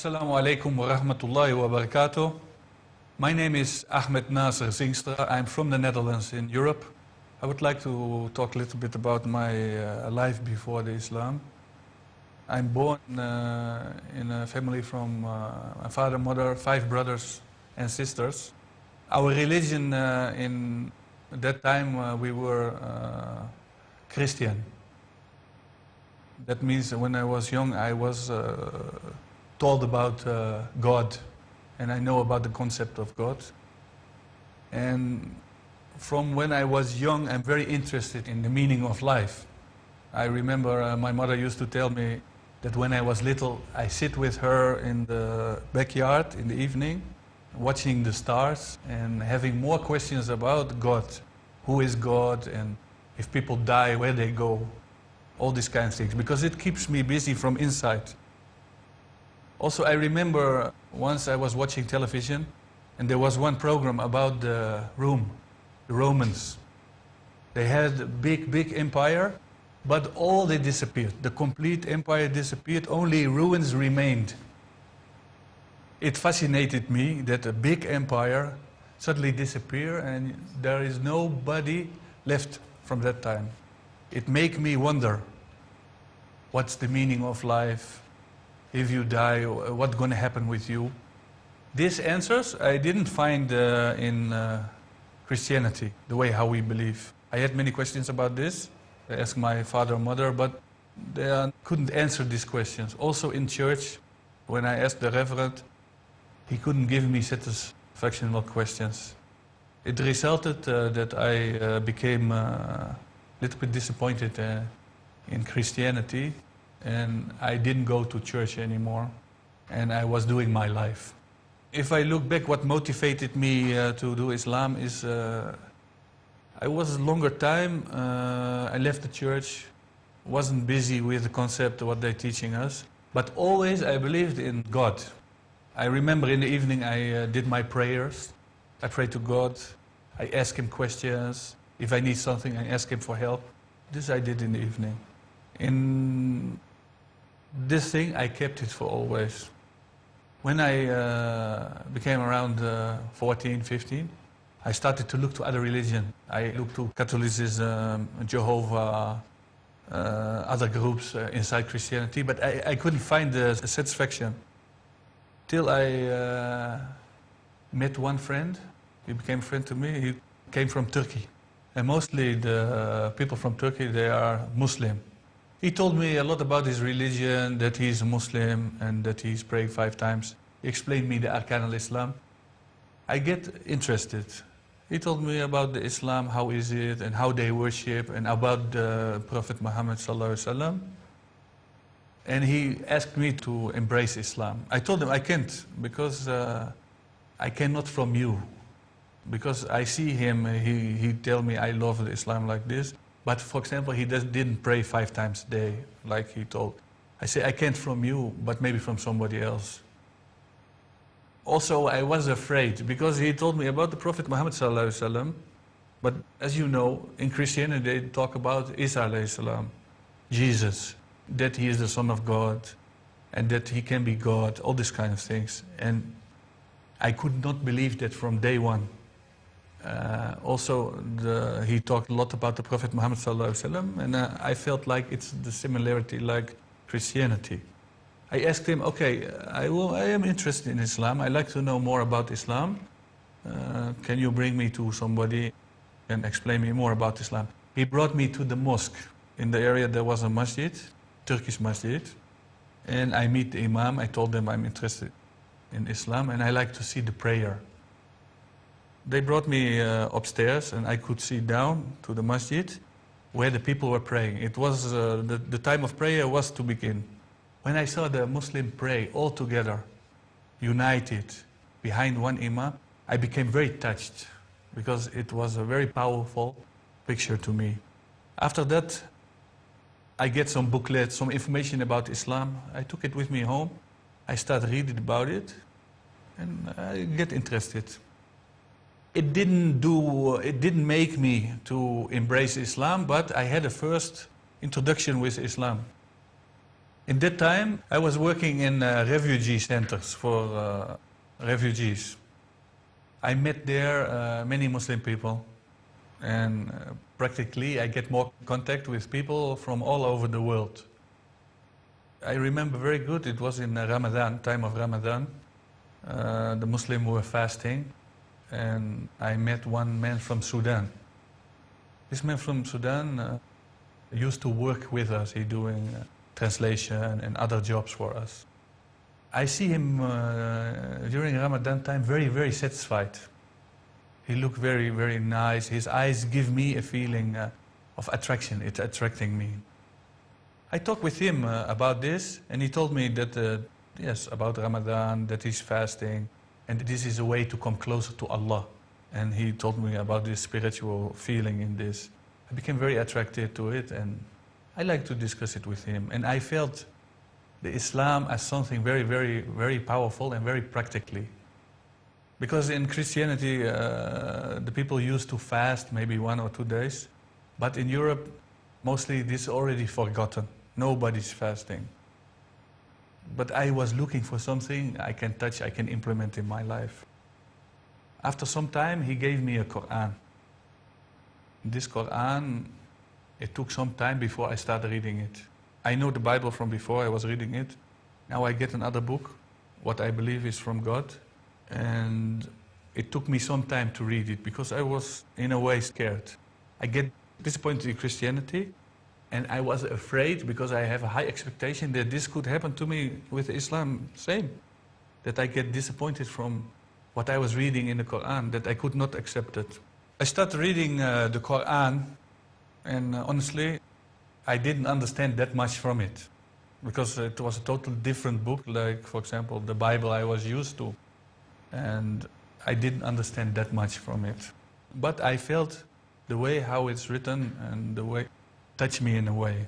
Assalamu alaikum wa rahmatullahi wa barakatuh. My name is Ahmed Nasser Zingstra. I'm from the Netherlands in Europe. I would like to talk a little bit about my life before the Islam. I'm born in a family from my father, mother, 5 brothers and sisters. Our religion in that time we were Christian. That means when I was young I was told about God, and I know about the concept of God. And from when I was young I'm very interested in the meaning of life. I remember my mother used to tell me that when I was little I sit with her in the backyard in the evening watching the stars and having more questions about God. Who is God, and if people die, where they go, all these kind of things, because it keeps me busy from inside. Also, I remember once I was watching television and there was one program about the Romans. They had a big empire, but all they disappeared. The complete empire disappeared, only ruins remained. It fascinated me that a big empire suddenly disappeared and there is nobody left from that time. It made me wonder, what's the meaning of life? If you die, what's going to happen with you? These answers I didn't find in Christianity, the way how we believe. I had many questions about this. I asked my father and mother, but they couldn't answer these questions. Also in church, when I asked the reverend, he couldn't give me satisfactional questions. It resulted that I became a little bit disappointed in Christianity, and I didn't go to church anymore, and I was doing my life. If I look back, what motivated me to do Islam is I was a longer time, I left the church, wasn't busy with the concept of what they're teaching us, but always I believed in God. I remember in the evening I did my prayers. I prayed to God, I asked Him questions. If I need something, I ask Him for help. This I did in the evening. In this thing, I kept it for always. When I became around 14, 15, I started to look to other religions. I looked to Catholicism, Jehovah, other groups inside Christianity, but I couldn't find the satisfaction. Till I met one friend. He became a friend to me. He came from Turkey. And mostly the people from Turkey, they are Muslim. He told me a lot about his religion, that he's a Muslim and that he's praying 5 times. He explained me the Arkan al-Islam. I get interested. He told me about the Islam, how is it, and how they worship, and about the Prophet Muhammad SAW. And he asked me to embrace Islam. I told him I can't, because I cannot from you. Because I see him, he tell me I love Islam like this. But for example, he didn't pray 5 times a day, like he told. I say, I can't from you, but maybe from somebody else. Also, I was afraid, because he told me about the Prophet Muhammad SAW. But as you know, in Christianity, they talk about Isa alayhi salam, Jesus, that he is the Son of God, and that he can be God, all these kind of things. And I could not believe that from day one. Also, he talked a lot about the Prophet Muhammad SAW, and I felt like it's the similarity like Christianity. I asked him, okay, I am interested in Islam, I like to know more about Islam. Can you bring me to somebody and explain me more about Islam? He brought me to the mosque. In the area there was a masjid, Turkish masjid, and I meet the imam. I told them I'm interested in Islam and I like to see the prayer. They brought me upstairs and I could see down to the masjid where the people were praying. It was, the time of prayer was to begin. When I saw the Muslim pray all together, united, behind one imam, I became very touched because it was a very powerful picture to me. After that, I get some booklets, some information about Islam. I took it with me home. I started reading about it and I get interested. It didn't make me to embrace Islam, but I had a first introduction with Islam. In that time, I was working in refugee centers for refugees. I met there many Muslim people, and practically I get more contact with people from all over the world. I remember very good, it was in Ramadan, time of Ramadan. The Muslims were fasting, and I met one man from Sudan. This man from Sudan used to work with us. He doing translation and other jobs for us. I see him during Ramadan time very, very satisfied. He looked very, very nice. His eyes give me a feeling of attraction. It's attracting me. I talked with him about this, and he told me that, yes, about Ramadan, that he's fasting, and this is a way to come closer to Allah. And he told me about this spiritual feeling in this. I became very attracted to it, and I like to discuss it with him. And I felt the Islam as something very, very, very powerful and very practically. Because in Christianity, the people used to fast maybe 1 or 2 days. But in Europe, mostly this is already forgotten. Nobody's fasting. But I was looking for something I can touch, I can implement in my life. After some time, he gave me a Qur'an. This Qur'an, it took some time before I started reading it. I know the Bible from before, I was reading it. Now I get another book, what I believe is from God. And it took me some time to read it because I was, in a way, scared. I get disappointed in Christianity, and I was afraid because I have a high expectation that this could happen to me with Islam, same. That I get disappointed from what I was reading in the Quran, that I could not accept it. I started reading the Quran, and honestly, I didn't understand that much from it. Because it was a totally different book, like, for example, the Bible I was used to. And I didn't understand that much from it. But I felt the way how it's written and the way touched me in a way.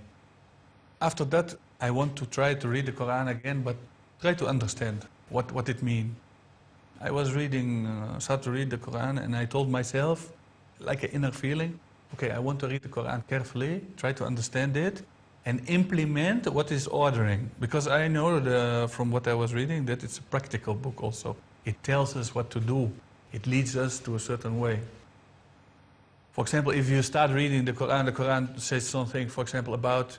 After that, I want to try to read the Quran again, but try to understand what it means. I was reading, started to read the Quran, and I told myself, like an inner feeling, okay, I want to read the Quran carefully, try to understand it, and implement what is ordering. Because I know from what I was reading that it's a practical book also. It tells us what to do. It leads us to a certain way. For example, if you start reading the Quran says something, for example, about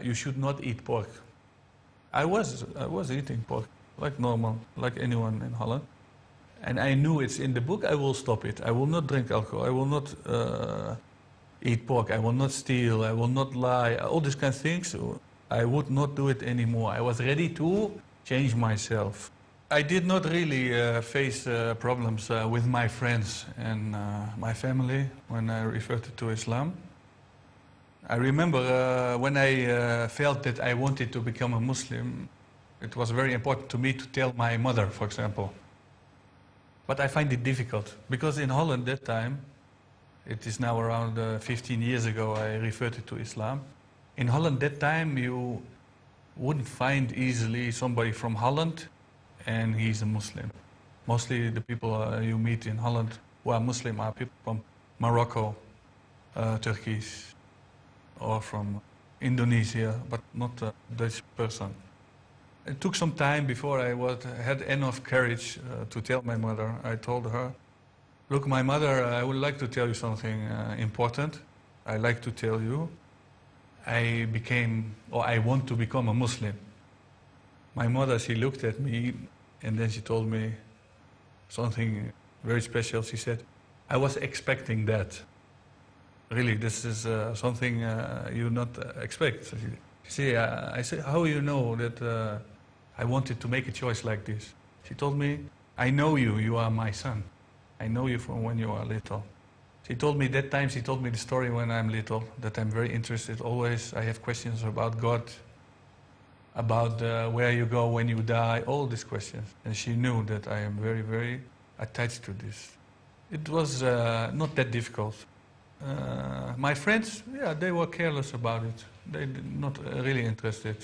you should not eat pork. I was eating pork, like normal, like anyone in Holland. And I knew it's in the book, I will stop it. I will not drink alcohol, I will not eat pork, I will not steal, I will not lie, all these kind of things. I would not do it anymore. I was ready to change myself. I did not really face problems with my friends and my family when I referred to Islam. I remember when I felt that I wanted to become a Muslim, it was very important to me to tell my mother, for example. But I find it difficult, because in Holland that time, it is now around 15 years ago I referred to Islam. In Holland that time you wouldn't find easily somebody from Holland and he's a Muslim. Mostly the people you meet in Holland who are Muslim are people from Morocco, Turkey, or from Indonesia, but not a Dutch person. It took some time before I had enough courage to tell my mother. I told her, look, my mother, I would like to tell you something important. I like to tell you, I want to become a Muslim. My mother, she looked at me and then she told me something very special. She said, I was expecting that. Really, this is something you not expect. See, I said, how you know that I wanted to make a choice like this? She told me, I know you, you are my son. I know you from when you are little. She told me that time, she told me the story when I'm little, that I'm very interested always. I have questions about God, about where you go when you die, all these questions. And she knew that I am very, very attached to this. It was not that difficult. My friends, yeah, they were careless about it. They did not really interested.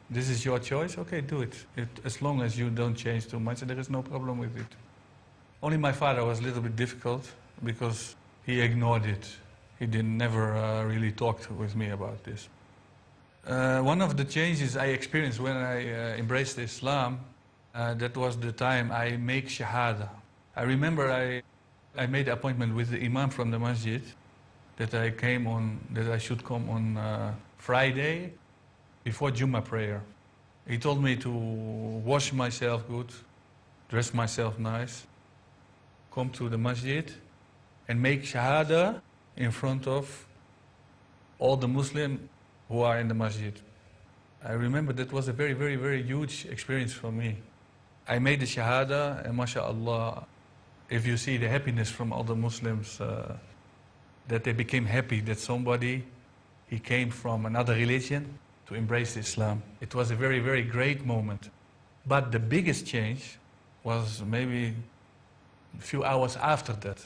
This is your choice, okay, do it. As long as you don't change too much, there is no problem with it. Only my father was a little bit difficult because he ignored it. He never really talked with me about this. One of the changes I experienced when I embraced Islam, that was the time I make Shahada. I remember I made an appointment with the Imam from the masjid that I should come on Friday before Jummah prayer. He told me to wash myself good, dress myself nice, come to the masjid and make Shahada in front of all the Muslims who are in the masjid. I remember that was a very, very, very huge experience for me. I made the Shahada, and mashallah, if you see the happiness from all the Muslims, that they became happy that somebody, he came from another religion to embrace Islam. It was a very, very great moment. But the biggest change was maybe a few hours after that.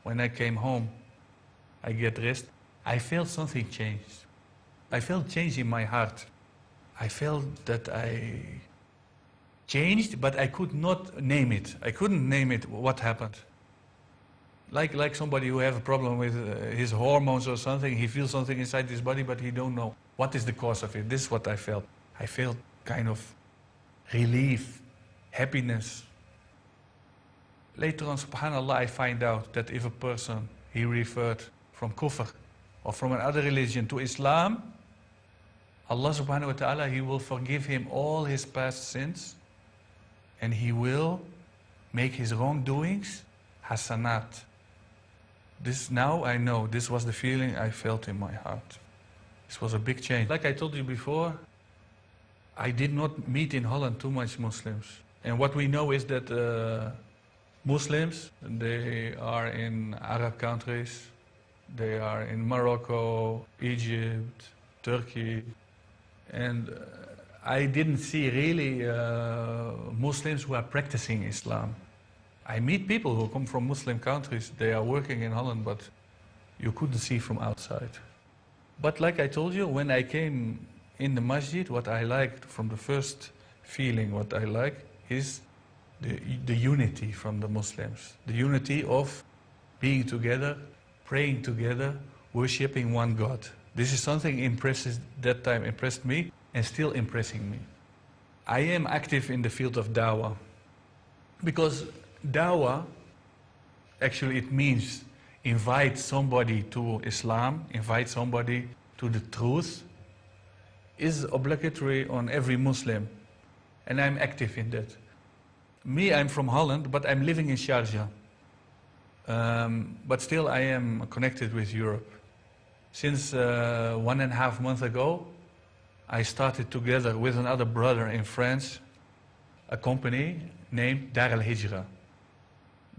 When I came home, I get dressed, I felt something changed. I felt change in my heart. I felt that I changed, but I could not name it. I couldn't name it what happened. Like somebody who have a problem with his hormones or something, he feels something inside his body, but he don't know what is the cause of it. This is what I felt. I felt kind of relief, happiness. Later on, subhanAllah, I find out that if a person, he referred from kufr or from another religion to Islam, Allah subhanahu wa ta'ala, He will forgive him all his past sins, and He will make his wrongdoings hasanat. This now I know, this was the feeling I felt in my heart. This was a big change. Like I told you before, I did not meet in Holland too much Muslims. And what we know is that Muslims, they are in Arab countries, they are in Morocco, Egypt, Turkey, and I didn't see really Muslims who are practicing Islam. I meet people who come from Muslim countries, they are working in Holland, but you couldn't see from outside. But like I told you, when I came in the masjid, what I liked from the first feeling, what I like is the unity from the Muslims. The unity of being together, praying together, worshipping one God. This is something that time impressed me and still impressing me. I am active in the field of dawah because dawah, actually it means invite somebody to Islam, invite somebody to the truth, is obligatory on every Muslim. And I'm active in that. Me, I'm from Holland, but I'm living in Sharjah. But still I am connected with Europe. Since 1.5 months ago, I started together with another brother in France, a company named Dar al-Hijra.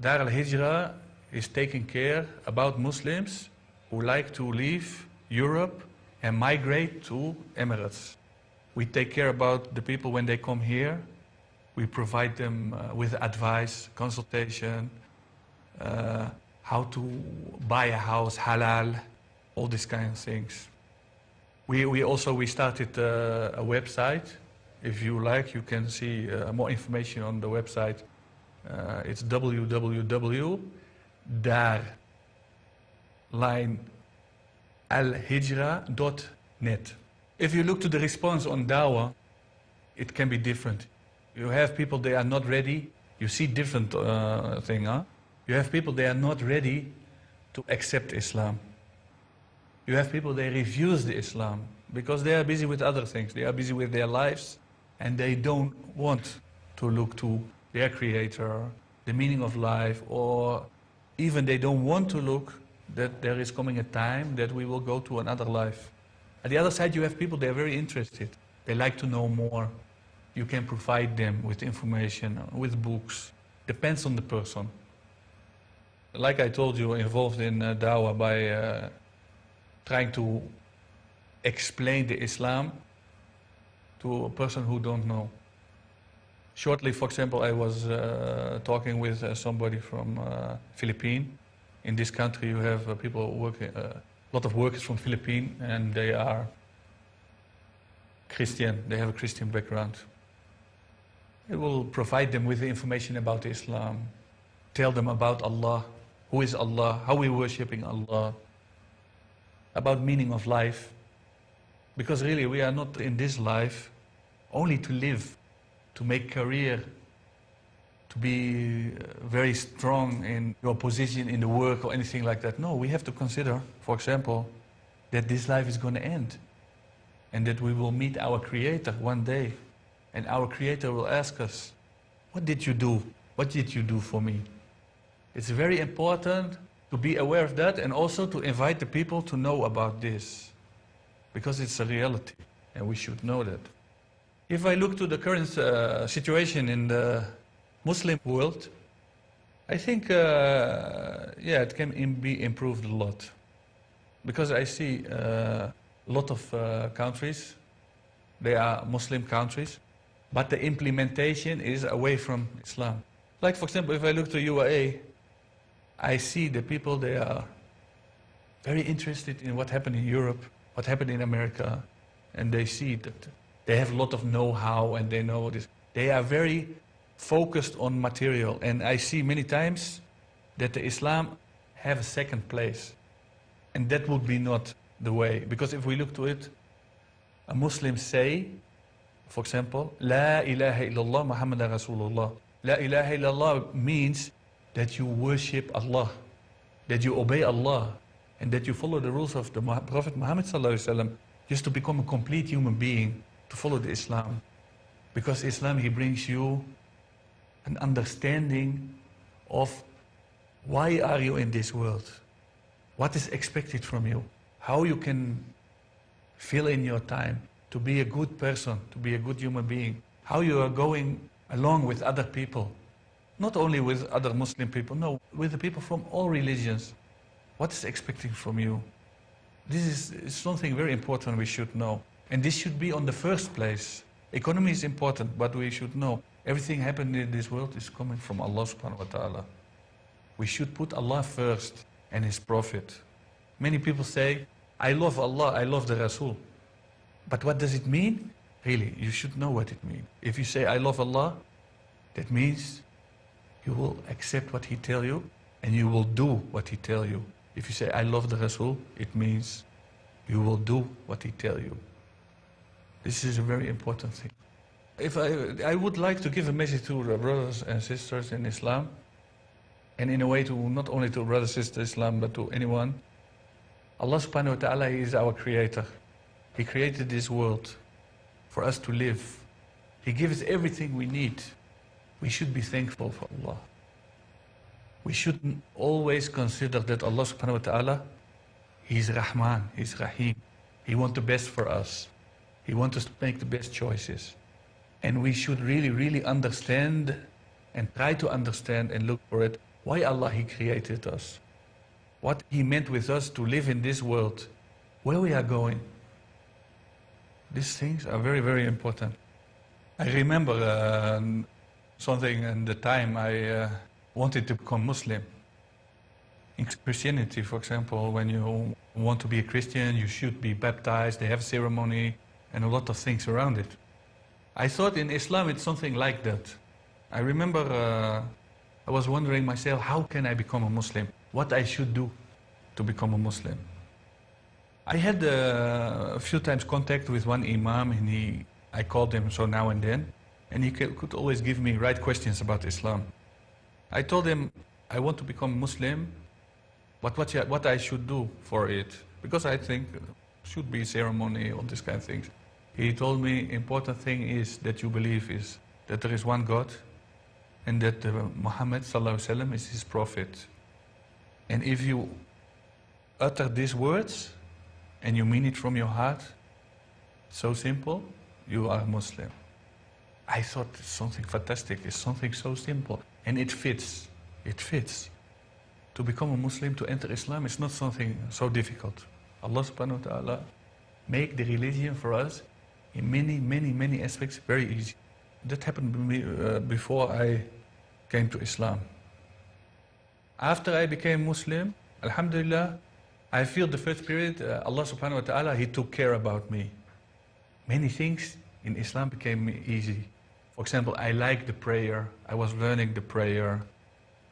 Dar al-Hijra is taking care about Muslims who like to leave Europe and migrate to Emirates. We take care about the people when they come here. We provide them with advice, consultation, how to buy a house, halal, all these kind of things. We started a website. If you like, you can see more information on the website. It's www.dar-alhijra.net. If you look to the response on Dawah, it can be different. You have people, they are not ready. You see different thing, huh? You have people, they are not ready to accept Islam. You have people, they refuse the Islam because they are busy with other things. They are busy with their lives and they don't want to look to their creator, the meaning of life, or even they don't want to look that there is coming a time that we will go to another life. At the other side, you have people, they are very interested. They like to know more. You can provide them with information, with books. Depends on the person. Like I told you, involved in Dawah by trying to explain the Islam to a person who don't know. Shortly, for example, I was talking with somebody from Philippines. In this country, you have people working, a lot of workers from Philippines, and they are Christian. They have a Christian background. It will provide them with the information about Islam, tell them about Allah, who is Allah, how we worshipping Allah, about meaning of life. Because really we are not in this life only to live, to make career, to be very strong in your position in the work or anything like that. No, we have to consider, for example, that this life is going to end and that we will meet our Creator one day, and our Creator will ask us, what did you do? What did you do for me? It's very important to be aware of that and also to invite the people to know about this, because it's a reality and we should know that. If I look to the current situation in the Muslim world, I think, yeah, it can be improved a lot. Because I see a lot of countries, they are Muslim countries, but the implementation is away from Islam. Like, for example, if I look to UAE, I see the people, they are very interested in what happened in Europe, what happened in America, and they see that they have a lot of know-how and they know this. They are very focused on material, and I see many times that the Islam have a second place, and that would be not the way. Because if we look to it, a Muslim say, for example, La ilaha illallah Muhammadan Rasulullah. La ilaha illallah means that you worship Allah, that you obey Allah, and that you follow the rules of the Prophet Muhammad ﷺ, just to become a complete human being, to follow the Islam. Because Islam, he brings you an understanding of why are you in this world, what is expected from you, how you can fill in your time to be a good person, to be a good human being, how you are going along with other people, not only with other Muslim people, no, with the people from all religions. What is expected from you? This is something very important we should know. And this should be on the first place. Economy is important, but we should know everything happening in this world is coming from Allah subhanahu wa ta'ala. We should put Allah first and His Prophet. Many people say, I love Allah, I love the Rasul. But what does it mean? Really, you should know what it means. If you say, I love Allah, that means you will accept what He tells you and you will do what He tells you. If you say, I love the Rasul, it means you will do what He tells you. This is a very important thing. If I would like to give a message to the brothers and sisters in Islam, and in a way to not only to brothers and sisters in Islam, but to anyone. Allah subhanahu wa ta'ala, He is our Creator. He created this world for us to live. He gives us everything we need. We should be thankful for Allah. We should always consider that Allah subhanahu wa ta'ala, He is Rahman, He is Rahim. He wants the best for us. He wants us to make the best choices. And we should really, really understand and try to understand and look for it, why Allah He created us. What He meant with us to live in this world, where we are going. These things are very, very important. I remember something in the time I wanted to become Muslim. In Christianity, for example, when you want to be a Christian, you should be baptized, they have ceremony and a lot of things around it. I thought in Islam it's something like that. I remember I was wondering myself, how can I become a Muslim? What I should do to become a Muslim? I had a few times contact with one imam, and I called him so now and then, and he could always give me right questions about Islam. I told him, I want to become Muslim, but what I should do for it, because I think should be ceremony, all these kind of things. He told me, important thing is that you believe is that there is one God, and that Muhammad ﷺ is his prophet. And if you utter these words, and you mean it from your heart, so simple, you are a Muslim. I thought it's something fantastic, it's something so simple, and it fits. It fits. To become a Muslim, to enter Islam, is not something so difficult. Allah subhanahu wa ta'ala make the religion for us in many, many, many aspects very easy. That happened to me before I came to Islam. After I became Muslim, alhamdulillah, I feel the first period, Allah subhanahu wa ta'ala, He took care about me. Many things in Islam became easy. For example, I like the prayer. I was learning the prayer.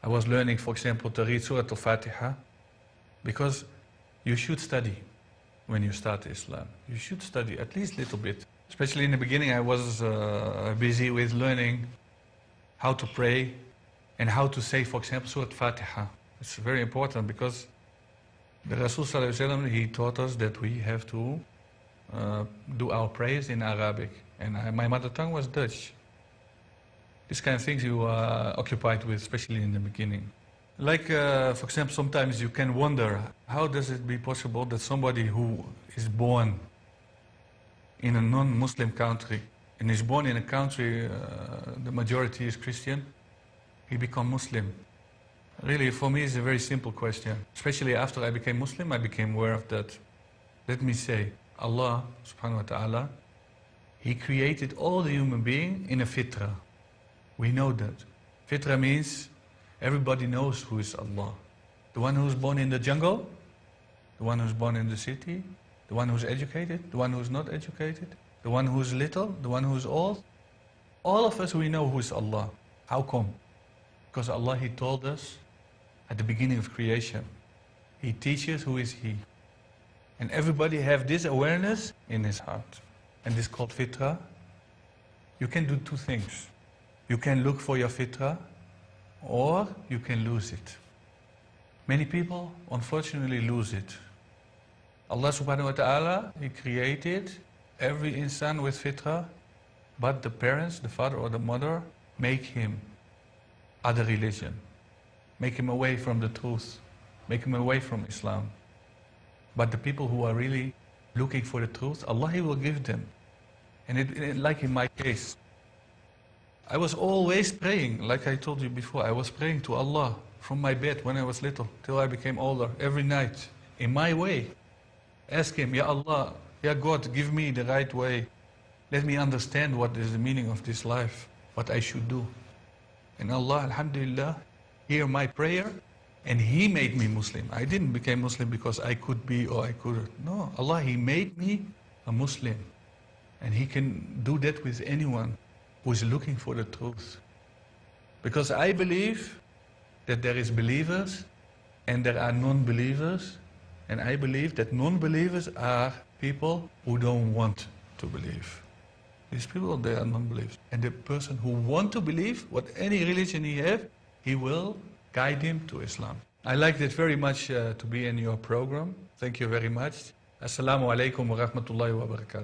I was learning, for example, to read Surah Al-Fatiha, because you should study. when you start Islam. You should study at least a little bit. Especially in the beginning, I was busy with learning how to pray and how to say, for example, Surah Fatiha. It's very important because the Rasul SAW, he taught us that we have to do our prayers in Arabic. And my mother tongue was Dutch. These kind of things you are occupied with, especially in the beginning. Like, for example, sometimes you can wonder, how does it be possible that somebody who is born in a non-Muslim country and is born in a country the majority is Christian, he become Muslim? Really, for me, it's a very simple question. Especially after I became Muslim, I became aware of that. Let me say, Allah subhanahu wa ta'ala, He created all the human beings in a fitra. We know that. Fitra means everybody knows who is Allah. The one who's born in the jungle, the one who's born in the city, the one who's educated, the one who's not educated, the one who's little, the one who's old. All of us, we know who is Allah. How come? Because Allah, He told us at the beginning of creation. He teaches who is He. And everybody have this awareness in his heart. And this is called fitra. You can do two things. You can look for your fitra, or you can lose it. Many people, unfortunately, lose it. Allah subhanahu wa ta'ala, He created every insan with fitra, but the parents, the father or the mother, make him other religion. Make him away from the truth. Make him away from Islam. But the people who are really looking for the truth, Allah, He will give them. And like in my case, I was always praying, like I told you before, I was praying to Allah from my bed when I was little, till I became older, every night, in my way. Ask Him, Ya Allah, Ya God, give me the right way. Let me understand what is the meaning of this life, what I should do. And Allah, alhamdulillah, hear my prayer, and He made me Muslim. I didn't become Muslim because I could be or I couldn't. No, Allah, He made me a Muslim. And He can do that with anyone who is looking for the truth. Because I believe that there is believers and there are non-believers. And I believe that non-believers are people who don't want to believe. These people, they are non-believers. And the person who wants to believe, what any religion he have, He will guide him to Islam. I liked it very much to be in your program. Thank you very much. Assalamu alaikum wa rahmatullahi wa barakatuh.